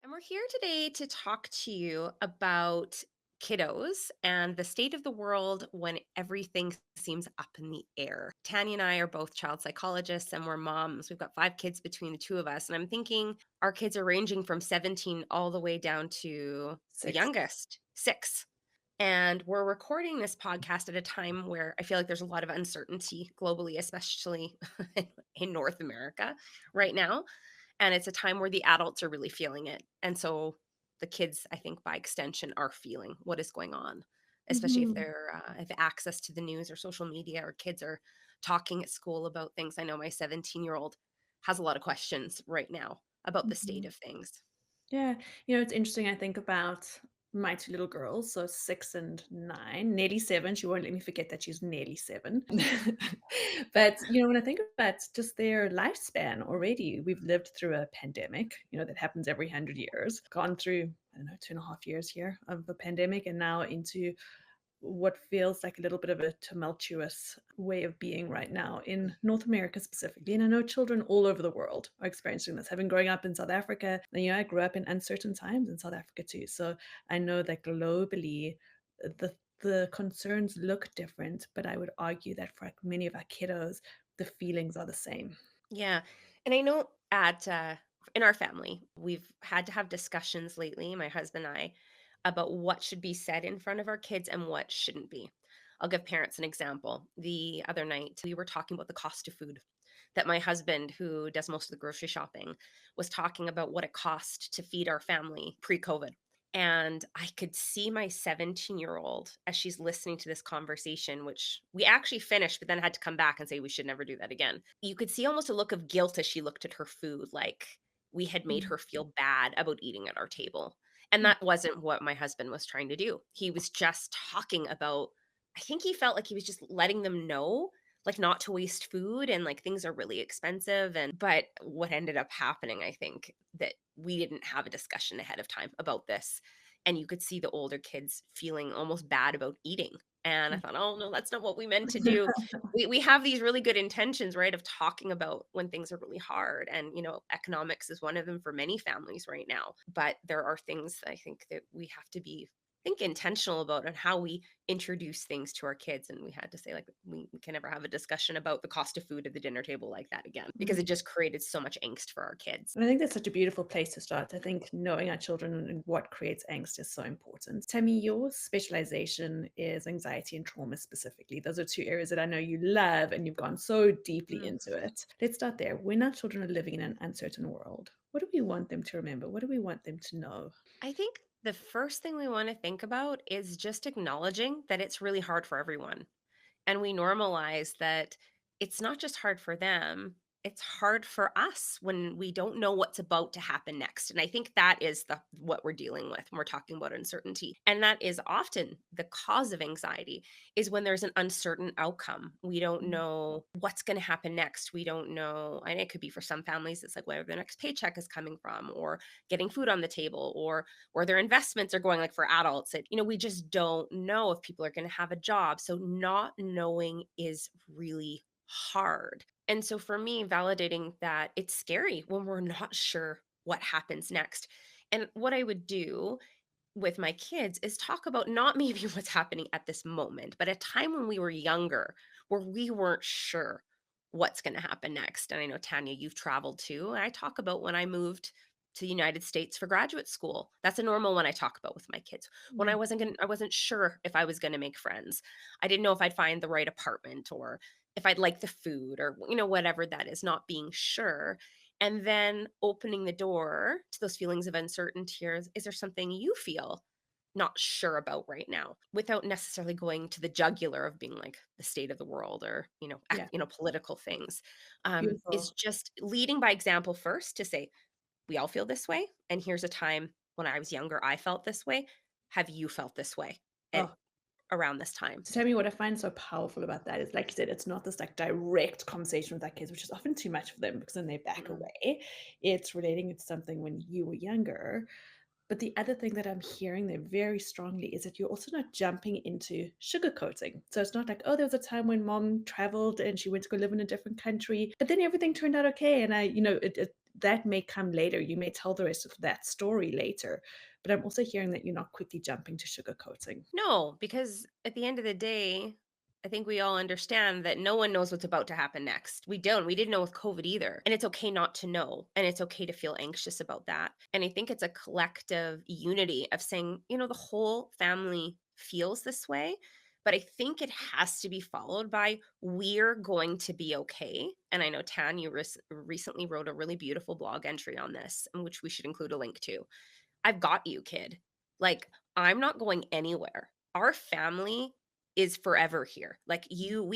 And we're here today to talk to you about kiddos and the state of the world when everything seems up in the air. Tanya and I are both child psychologists and we're moms. We've got 5 kids between the two of us. And I'm thinking our kids are ranging from 17 all the way down to the 6. youngest, 6. And we're recording this podcast at a time where I feel like there's a lot of uncertainty globally, especially in North America right now. And it's a time where the adults are really feeling it. And so the kids, I think, by extension, are feeling what is going on, especially if Mhm, they're have access to the news or social media, or kids are talking at school about things. I know my 17-year-old has a lot of questions right now about the state mhm. of things. Yeah, it's interesting, I think about my 2 little girls, so 6 and 9, nearly 7, she won't let me forget that she's nearly 7. But, when I think about just their lifespan already, we've lived through a pandemic, that happens every 100 years, gone through, I don't know, 2.5 years here of a pandemic, and now into what feels like a little bit of a tumultuous way of being right now in North America specifically. And I know children all over the world are experiencing this. Having growing up in South Africa, and I grew up in uncertain times in South Africa too. So I know that globally the concerns look different, but I would argue that for many of our kiddos, the feelings are the same. Yeah. And I know in our family, we've had to have discussions lately, my husband and I, about what should be said in front of our kids and what shouldn't be. I'll give parents an example. The other night, we were talking about the cost of food. That my husband, who does most of the grocery shopping, was talking about what it cost to feed our family pre COVID. And I could see my 17-year-old as she's listening to this conversation, which we actually finished, but then had to come back and say we should never do that again. You could see almost a look of guilt as she looked at her food, like we had made Mm, her feel bad about eating at our table. And mm, that wasn't what my husband was trying to do. He was just talking about, I think he felt like he was just letting them know like not to waste food, and like things are really expensive. And but what ended up happening, I think, that we didn't have a discussion ahead of time about this, and you could see the older kids feeling almost bad about eating. And I mm. thought, oh no, that's not what we meant to do. We have these really good intentions, right, of talking about when things are really hard, and economics is one of them for many families right now. But there are things I think that we have to be, I think, intentional about and how we introduce things to our kids. And we had to say, like, we can never have a discussion about the cost of food at the dinner table like that again, because it just created so much angst for our kids. And I think that's such a beautiful place to start. I think knowing our children and what creates angst is so important. Tammy, your specialization is anxiety and trauma specifically. Those are two areas that I know you love and you've gone so deeply Mm. into it. Let's start there. When our children are living in an uncertain world, what do we want them to remember? What do we want them to know? I think the first thing we want to think about is just acknowledging that it's really hard for everyone. And we normalize that it's not just hard for them, it's hard for us when we don't know what's about to happen next. And I think that is the what we're dealing with when we're talking about uncertainty. And that is often the cause of anxiety, is when there's an uncertain outcome. We don't Mm, know what's going to happen next. We don't know, and it could be for some families it's like where their next paycheck is coming from, or getting food on the table, or where their investments are going. Like for adults, we just don't know if people are going to have a job. So not knowing is really hard. And so for me, validating that it's scary when we're not sure what happens next. And what I would do with my kids is talk about not maybe what's happening at this moment, but a time when we were younger where we weren't sure what's going to happen next. And I know, Tanya, you've traveled too. And I talk about when I moved to the United States for graduate school. That's a normal one I talk about with my kids. When mm, I wasn't sure if I was going to make friends. I didn't know if I'd find the right apartment, or if I'd like the food, or whatever that is, not being sure. And then opening the door to those feelings of uncertainty. Is there something you feel not sure about right now, without necessarily going to the jugular of being like the state of the world, or yeah, political things. Is beautiful. just leading by example first, to say we all feel this way, and here's a time when I was younger I felt this way. Have you felt this way at Oh, around this time? to tell me what I find so powerful about that is, like you said, it's not this like direct conversation with our kids, which is often too much for them because then they back Mm, away. It's relating to something when you were younger. But the other thing that I'm hearing there very strongly is that you're also not jumping into sugarcoating. So it's not like, oh, there was a time when mom traveled and she went to go live in a different country, but then everything turned out okay. And that may come later. You may tell the rest of that story later. But I'm also hearing that you're not quickly jumping to sugarcoating. No, because at the end of the day, I think we all understand that no one knows what's about to happen next. We don't. We didn't know with COVID either. And it's okay not to know. And it's okay to feel anxious about that. And I think it's a collective unity of saying, the whole family feels this way. But I think it has to be followed by we're going to be okay. And I know Tanya recently wrote a really beautiful blog entry on this, in which we should include a link to. I've got you, kid. Like, I'm not going anywhere. Our family is forever here. Like you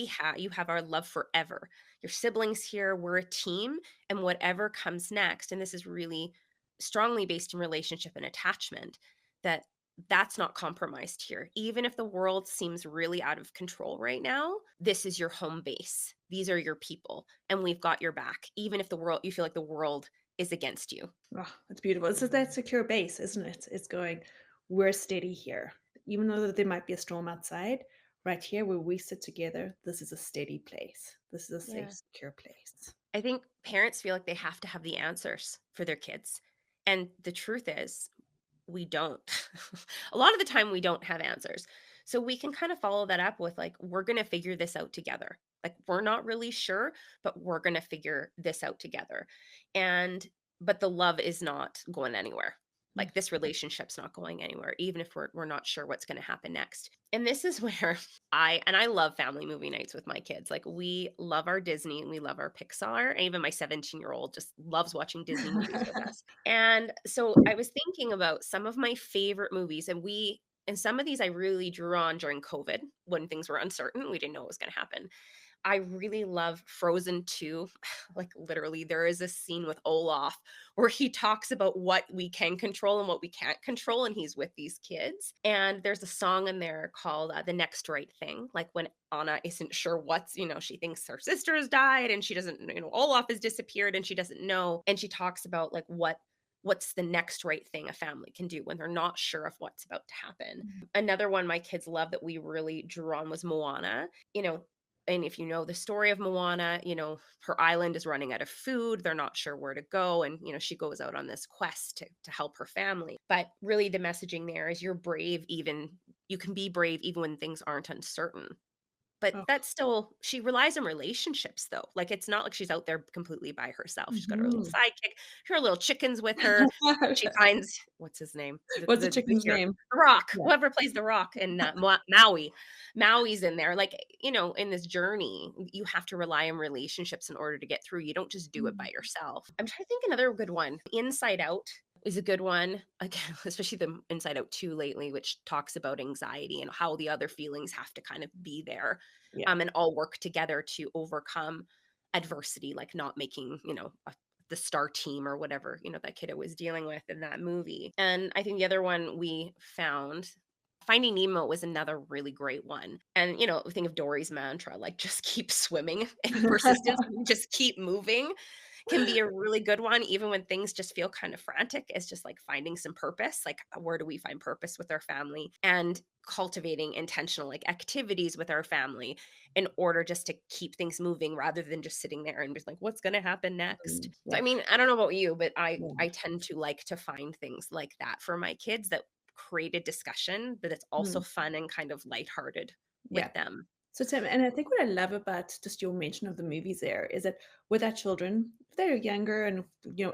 have our love forever. Your siblings here, we're a team, and whatever comes next, and this is really strongly based in relationship and attachment, that that's not compromised here. Even if the world seems really out of control right now, this is your home base. These are your people, and we've got your back. Even if the world you feel like the world is against you. Oh, that's beautiful. It's just that secure base, isn't it? It's going, we're steady here. Even though there might be a storm outside, right here where we sit together, this is a steady place. This is a safe, Yeah. secure place. I think parents feel like they have to have the answers for their kids. And the truth is, we don't. A lot of the time, we don't have answers. So we can kind of follow that up with, like, we're going to figure this out together. Like, we're not really sure, but we're going to figure this out together. And, but the love is not going anywhere. Mm. Like, this relationship's not going anywhere, even if we're not sure what's going to happen next. And this is where I love family movie nights with my kids. Like, we love our Disney and we love our Pixar. And even my 17-year-old just loves watching Disney movies with us. And so I was thinking about some of my favorite movies, and some of these I really drew on during COVID when things were uncertain. We didn't know what was going to happen. I really love Frozen 2. Like, literally, there is a scene with Olaf where he talks about what we can control and what we can't control, and he's with these kids. And there's a song in there called The Next Right Thing. Like, when Anna isn't sure she thinks her sister has died and she doesn't, Olaf has disappeared and she doesn't know. And she talks about, like, what's the next right thing a family can do when they're not sure of what's about to happen. Another one my kids love that we really drew on was Moana. You know, and if you know the story of Moana, her island is running out of food. They're not sure where to go. And, she goes out on this quest to help her family. But really, the messaging there is you can be brave even when things aren't uncertain. But Oh, that's still she relies on relationships, though. Like, it's not like she's out there completely by herself. She's got her little mhm. sidekick, her little chickens with her. She finds what's his name? What's the The chicken's hero name? The Rock, Yeah. whoever plays The Rock and, Maui. Maui's in there. Like, in this journey, you have to rely on relationships in order to get through. You don't just do it Mm. by yourself. I'm trying to think another good one. Inside Out is a good one. Again, especially the Inside Out 2 lately, which talks about anxiety and how the other feelings have to kind of be there, Yeah. and all work together to overcome adversity, like not making, the star team or whatever, that kid was dealing with in that movie. And I think the other one we found, Finding Nemo, was another really great one. And, think of Dory's mantra, like, just keep swimming, and persistence, just keep moving, can be a really good one, even when things just feel kind of frantic. It's just like finding some purpose. Like, where do we find purpose with our family? And cultivating intentional, like, activities with our family in order just to keep things moving rather than just sitting there and just like, what's going to happen next? So, Yeah. I mean, I don't know about you, but I Yeah. tend to like to find things like that for my kids that create a discussion, but it's also Mm. fun and kind of lighthearted Yeah. with them. So Tim, and I think what I love about just your mention of the movies there is that with our children, if they're younger and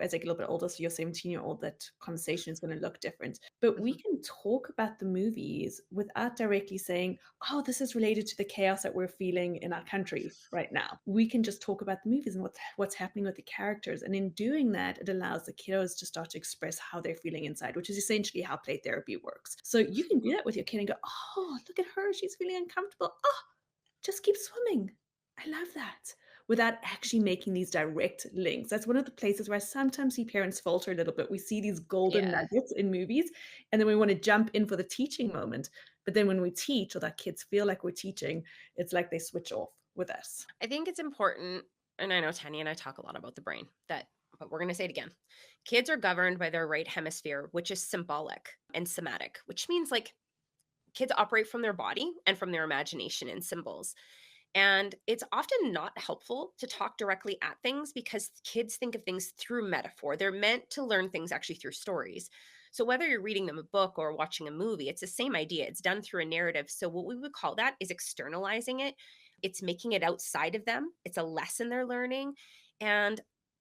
as they get a little bit older, so your 17-year-old, that conversation is going to look different. But we Mhm. can talk about the movies without directly saying, oh, this is related to the chaos that we're feeling in our country right now. We can just talk about the movies and what's happening with the characters. And in doing that, it allows the kiddos to start to express how they're feeling inside, which is essentially how play therapy works. So you can do that with your kid and go, oh, look at her, she's feeling uncomfortable. Oh, just keep swimming. I love that. Without actually making these direct links. That's one of the places where I sometimes see parents falter a little bit. We see these golden Yeah. nuggets in movies, and then we want to jump in for the teaching moment. But then when we teach or that kids feel like we're teaching, it's like they switch off with us. I think it's important, and I know Tanya and I talk a lot about the brain, but we're going to say it again. Kids are governed by their right hemisphere, which is symbolic and somatic, which means, like, kids operate from their body and from their imagination and symbols. And it's often not helpful to talk directly at things because kids think of things through metaphor. They're meant to learn things actually through stories. So whether you're reading them a book or watching a movie, it's the same idea. It's done through a narrative. So what we would call that is externalizing it. It's making it outside of them. It's a lesson they're learning. And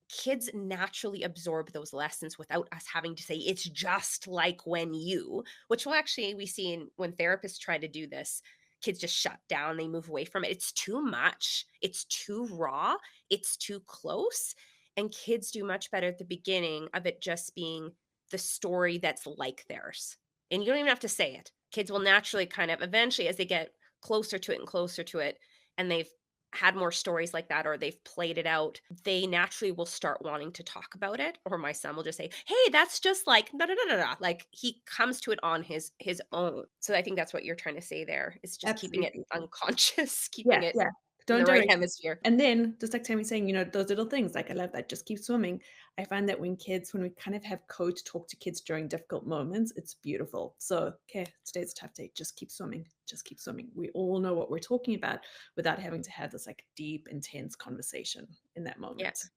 kids naturally absorb those lessons without us having to say it's just like when you, which will actually we see in when therapists try to do this, kids just shut down, they move away from it. It's too much, it's too raw, it's too close. And kids do much better at the beginning of it just being the story that's like theirs. And you don't even have to say it. Kids will naturally kind of eventually, as they get closer to it and closer to it, and they've had more stories like that or they've played it out, they naturally will start wanting to talk about it. Or my son will just say, "Hey, that's just like da da da da da." Like he comes to it on his own. So I think that's what you're trying to say there. Is just keeping it Absolutely. unconscious, Yeah, keeping it yeah. in Don't the right direct it. hemisphere. And then, just like Tammy saying, those little things, like, I love that, just keep swimming. I find that when we kind of have code to talk to kids during difficult moments, it's beautiful. So, okay, today's a tough day. Just keep swimming. Just keep swimming. We all know what we're talking about without having to have this like deep, intense conversation in that Yeah. moment.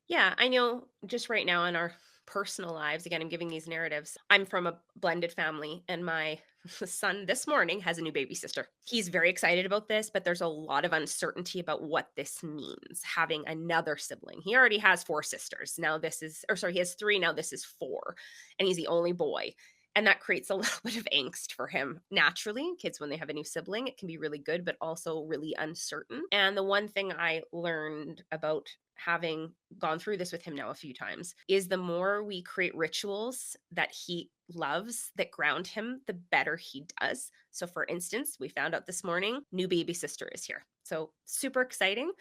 Yeah, I know just right now in our personal lives, again, I'm giving these narratives. I'm from a blended family, and my son this morning has a new baby sister. He's very excited about this, but there's a lot of uncertainty about what this means having another sibling. He already has four sisters. Now, this is, or sorry, he has three. Now, this is four, and he's the only boy. And that creates a little bit of angst for him. Naturally, kids, when they have a new sibling, it can be really good, but also really uncertain. And the one thing I learned about having gone through this with him now a few times is the more we create rituals that he loves that ground him, the better he does. So for instance, we found out this morning new baby sister is here. So super exciting.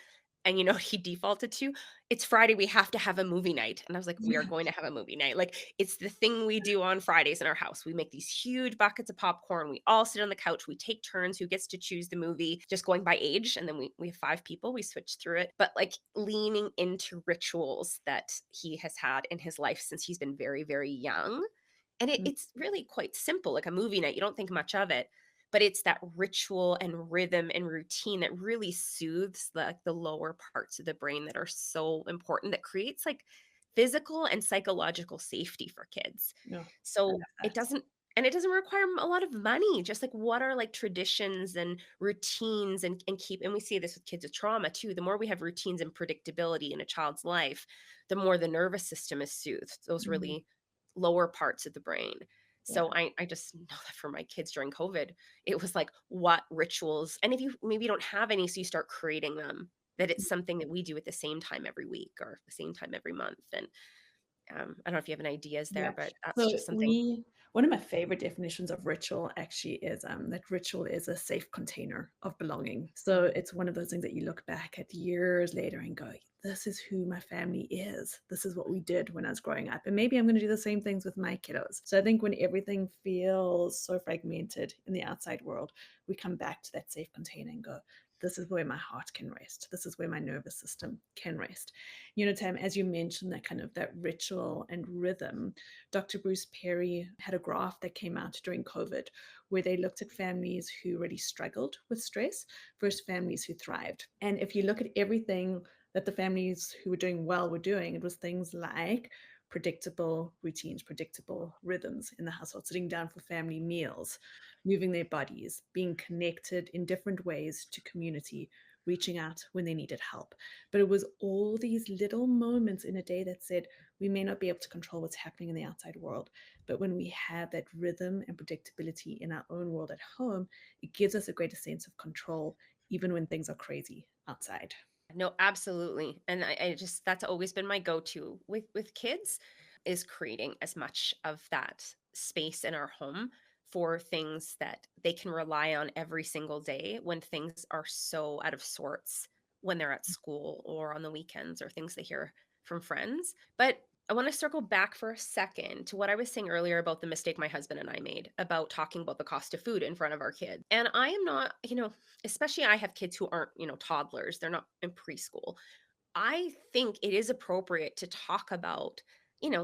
And you know what he defaulted to? It's Friday, we have to have a movie night. And I was like, we are going to have a movie night. Like it's the thing we do on Fridays in our house. We make these huge buckets of popcorn. We all sit on the couch. We take turns who gets to choose the movie, just going by age. And then we have five people. We switch through it. But like leaning into rituals that he has had in his life since he's been very, very young. And Mm, it's really quite simple, like a movie night. You don't think much of it, but it's that ritual and rhythm and routine that really soothes the lower parts of the brain that are so important, that creates like physical and psychological safety for kids. no, I So love it that. doesn't require a lot of money. Just like what are like traditions and routines and keep, and we see this with kids with trauma too. The more we have routines and predictability in a child's life, the more the nervous system is soothed. Those Mhm. really lower parts of the brain. Yeah. So I just know that for my kids during COVID, it was like what rituals, and if you maybe don't have any, so you start creating them, that it's something that we do at the same time every week or the same time every month. And I don't know if you have any ideas there, Yeah. but that's So just something. we one of my favorite definitions of ritual actually is that ritual is a safe container of belonging. So it's one of those things that you look back at years later and go, this is who my family is. This is what we did when I was growing up. And maybe I'm going to do the same things with my kiddos. So I think when everything feels so fragmented in the outside world, we come back to that safe container and go, this is where my heart can rest. This is where my nervous system can rest. Tam, as you mentioned, that kind of that ritual and rhythm, Dr. Bruce Perry had a graph that came out during COVID where they looked at families who really struggled with stress versus families who thrived. And if you look at everything that the families who were doing well were doing, it was things like predictable routines, predictable rhythms in the household, sitting down for family meals, moving their bodies, being connected in different ways to community, reaching out when they needed help. But it was all these little moments in a day that said, we may not be able to control what's happening in the outside world, but when we have that rhythm and predictability in our own world at home, it gives us a greater sense of control, even when things are crazy outside. No, absolutely. And I just that's always been my go-to with kids is creating as much of that space in our home for things that they can rely on every single day when things are so out of sorts when they're at school or on the weekends or things they hear from friends. But I want to circle back for a second to what I was saying earlier about the mistake my husband and I made about talking about the cost of food in front of our kids. And I am not, especially I have kids who aren't, toddlers, they're not in preschool. I think it is appropriate to talk about,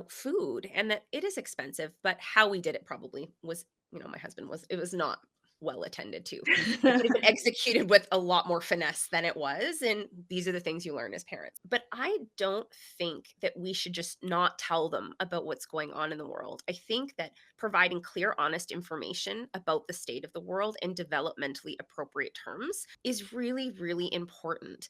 food and that it is expensive, but how we did it probably was, my husband was, it was not. well attended to. It could have been executed with a lot more finesse than it was, and these are the things you learn as parents. But I don't think that we should just not tell them about what's going on in the world. I think that providing clear, honest information about the state of the world in developmentally appropriate terms is really, really important.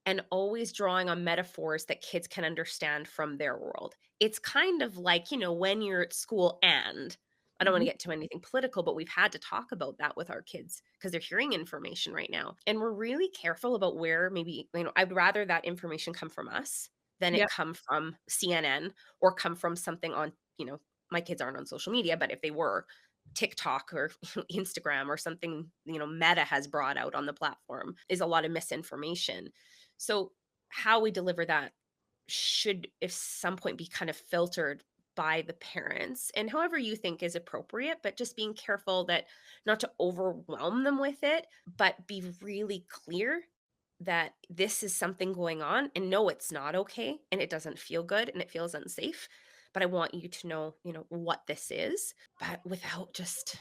And always drawing on metaphors that kids can understand from their world. It's kind of like, when you're at school and I don't want to Mhm. get to anything political, but we've had to talk about that with our kids because they're hearing information right now. And we're really careful about where maybe, I'd rather that information come from us than it Yep. come from CNN or come from something on, my kids aren't on social media, but if they were, TikTok or Instagram or something, Meta has brought out on the platform is a lot of misinformation. So, how we deliver that should, if some point, be kind of filtered by the parents and however you think is appropriate, but just being careful that not to overwhelm them with it, but be really clear that this is something going on and no, it's not okay and it doesn't feel good and it feels unsafe. But I want you to know, what this is, but without just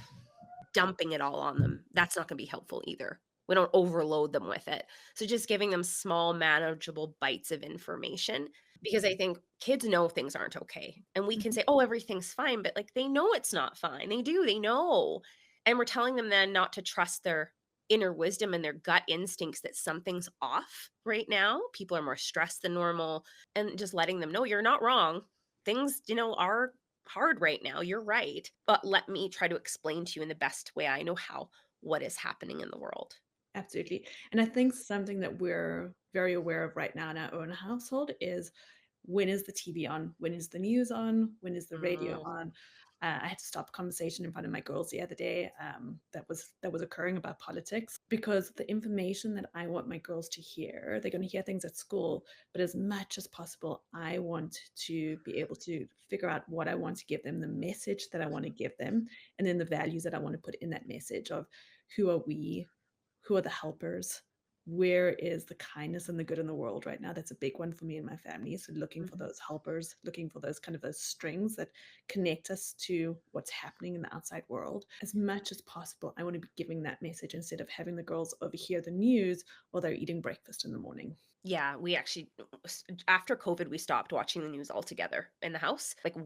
dumping it all on them. That's not gonna be helpful either. We don't overload them with it. So just giving them small, manageable bites of information because I think kids know things aren't okay. And we can Mhm. say, "Oh, everything's fine," but, like, they know it's not fine. They do, they know. And we're telling them then not to trust their inner wisdom and their gut instincts that something's off right now. People are more stressed than normal, and just letting them know, "You're not wrong. Things, are hard right now. You're right. But let me try to explain to you in the best way I know how what is happening in the world." Absolutely. And I think something that we're very aware of right now in our own household is when is the TV on? When is the news on? When is the radio Mm, on? I had to stop a conversation in front of my girls the other day that was occurring about politics because the information that I want my girls to hear, they're going to hear things at school, but as much as possible, I want to be able to figure out what I want to give them, the message that I want to give them, and then the values that I want to put in that message of who are we, who are the helpers, where is the kindness and the good in the world right now. That's a big one for me and my family. So looking for mhm. those helpers, looking for those kind of those strings that connect us to what's happening in the outside world. As much as possible, I want to be giving that message instead of having the girls overhear the news while they're eating breakfast in the morning. Yeah, we actually after COVID, we stopped watching the news altogether in the house. Like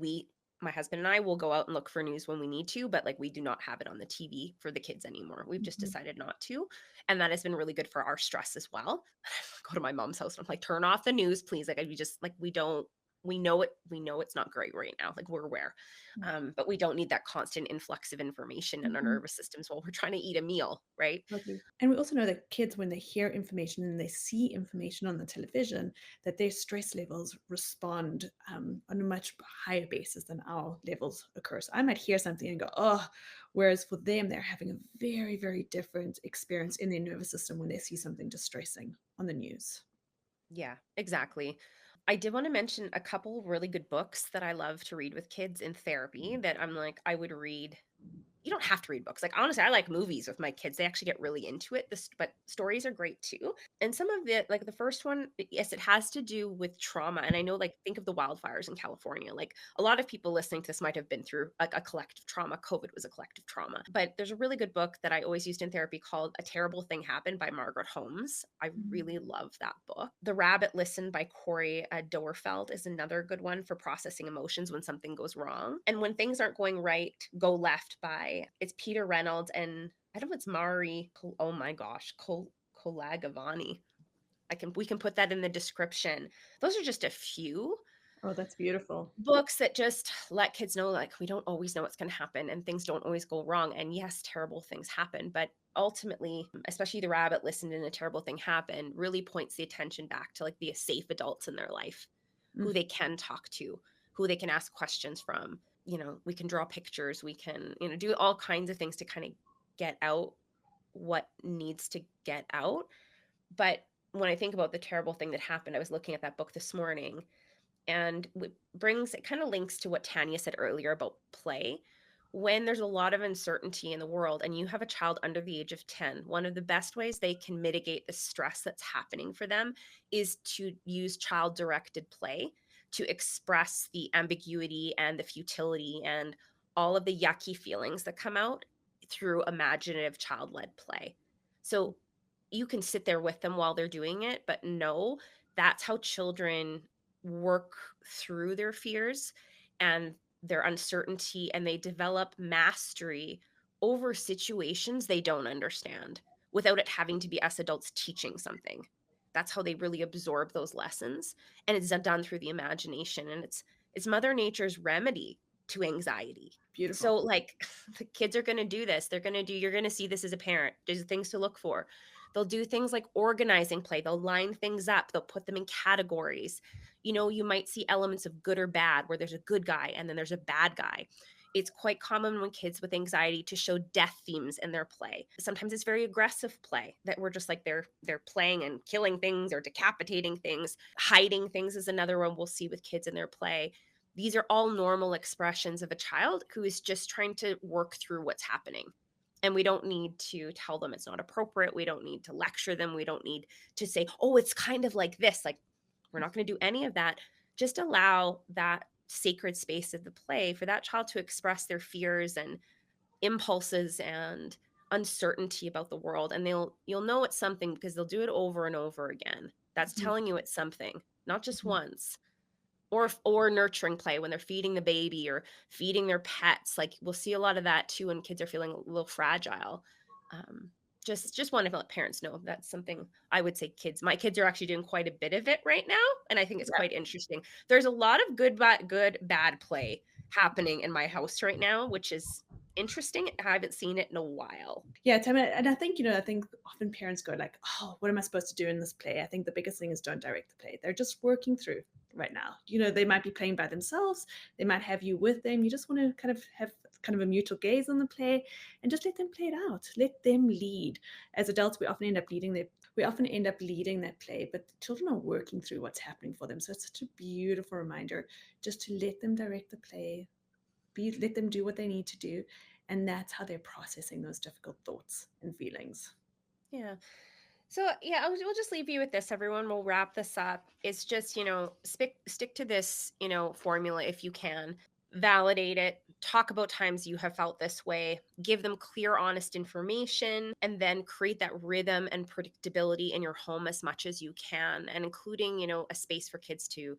my husband and I will go out and look for news when we need to, but like we do not have it on the TV for the kids anymore. We've just Mhm. decided not to. And that has been really good for our stress as well. Go to my mom's house and I'm like, turn off the news, please. Like we just like we know it's not great right now. Like we're aware. But we don't need that constant influx of information in our Mhm. nervous systems while we're trying to eat a meal, right? Lovely. And we also know that kids, when they hear information and they see information on the television, that their stress levels respond on a much higher basis than our levels occur. So I might hear something and go, oh, whereas for them, they're having a very, very different experience in their nervous system when they see something distressing on the news. Yeah, exactly. I did want to mention a couple really good books that I love to read with kids in therapy that I'm like, I would read. You don't have to read books. Like, honestly, I like movies with my kids. They actually get really into it. But stories are great too. And some of it, like the first one, yes, it has to do with trauma. And I know, like, think of the wildfires in California. Like, a lot of people listening to this might have been through like a collective trauma. COVID was a collective trauma. But there's a really good book that I always used in therapy called A Terrible Thing Happened by Margaret Holmes. I really love that book. The Rabbit Listened by Corey Doerfeld is another good one for processing emotions when something goes wrong. And When Things Aren't Going Right, Go Left by it's Peter Reynolds and I don't know if it's oh my gosh, Colagavani. We can put that in the description. Those are just a few Oh, that's beautiful. books that just let kids know like we don't always know what's going to happen and things don't always go wrong. And yes, terrible things happen, but ultimately, especially The Rabbit Listened and A Terrible Thing Happened really points the attention back to like the safe adults in their life Mm. who they can talk to, who they can ask questions from. We can draw pictures, we can, do all kinds of things to kind of get out what needs to get out. But when I think about the terrible thing that happened, I was looking at that book this morning and it kind of links to what Tanya said earlier about play. When there's a lot of uncertainty in the world and you have a child under the age of 10, one of the best ways they can mitigate the stress that's happening for them is to use child directed play to express the ambiguity and the futility and all of the yucky feelings that come out through imaginative child-led play. So you can sit there with them while they're doing it, but no, that's how children work through their fears and their uncertainty, and they develop mastery over situations they don't understand without it having to be us adults teaching something. That's how they really absorb those lessons, and it's done through the imagination, and it's mother nature's remedy to anxiety. Beautiful. So like the kids are going to do this. You're going to see this as a parent. There's things to look for. They'll do things like organizing play. They'll line things up. They'll put them in categories. You might see elements of good or bad where there's a good guy and then there's a bad guy. It's quite common when kids with anxiety to show death themes in their play. Sometimes it's very aggressive play that we're just like they're playing and killing things or decapitating things. Hiding things is another one we'll see with kids in their play. These are all normal expressions of a child who is just trying to work through what's happening. And we don't need to tell them it's not appropriate. We don't need to lecture them. We don't need to say, oh, it's kind of like this. Like, we're not going to do any of that. Just allow that sacred space of the play for that child to express their fears and impulses and uncertainty about the world. And you'll know it's something because they'll do it over and over again. That's Mhm, telling you it's something, not just mhm. once. Or nurturing play when they're feeding the baby or feeding their pets. Like, we'll see a lot of that too when kids are feeling a little fragile. Um, just want to let parents know that's something I would say my kids are actually doing quite a bit of it right now, and I think it's Yeah. quite interesting. There's a lot of good, bad play happening in my house right now, which is interesting. I haven't seen it in a while. Yeah, Tammy, and I think, I think often parents go like, "Oh, what am I supposed to do in this play?" I think the biggest thing is don't direct the play. They're just working through right now. They might be playing by themselves. They might have you with them. You just want to kind of have kind of a mutual gaze on the play and just let them play it out. Let them lead. As adults, we often end up leading that play, but the children are working through what's happening for them. So it's such a beautiful reminder just to let them direct the play, let them do what they need to do, and that's how they're processing those difficult thoughts and feelings. Yeah. So yeah, we'll just leave you with this, everyone. We'll wrap this up. It's just, stick to this, formula if you can. Validate it. Talk about times you have felt this way. Give them clear, honest information, and then create that rhythm and predictability in your home as much as you can, and including, a space for kids to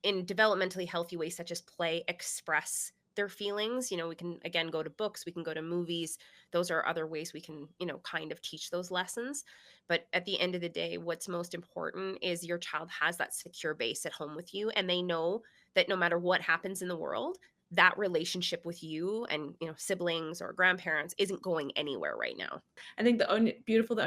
in developmentally healthy ways such as play express their feelings. We can again go to books, we can go to movies. Those are other ways we can kind of teach those lessons. But at the end of the day, what's most important is your child has that secure base at home with you, and they know that no matter what happens in the world, that relationship with you and siblings or grandparents isn't going anywhere right now. I think the only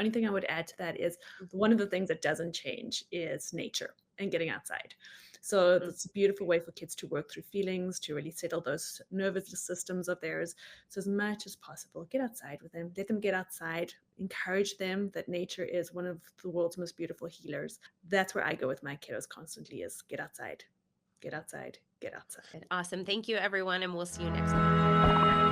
thing I would add to that is one of the things that doesn't change is nature and getting outside. So Mhm. that's a beautiful way for kids to work through feelings, to really settle those nervous systems of theirs. So as much as possible, get outside with them, let them get outside, encourage them that nature is one of the world's most beautiful healers. That's where I go with my kiddos constantly is get outside, get outside, get outside. Awesome. Thank you, everyone, and we'll see you next time.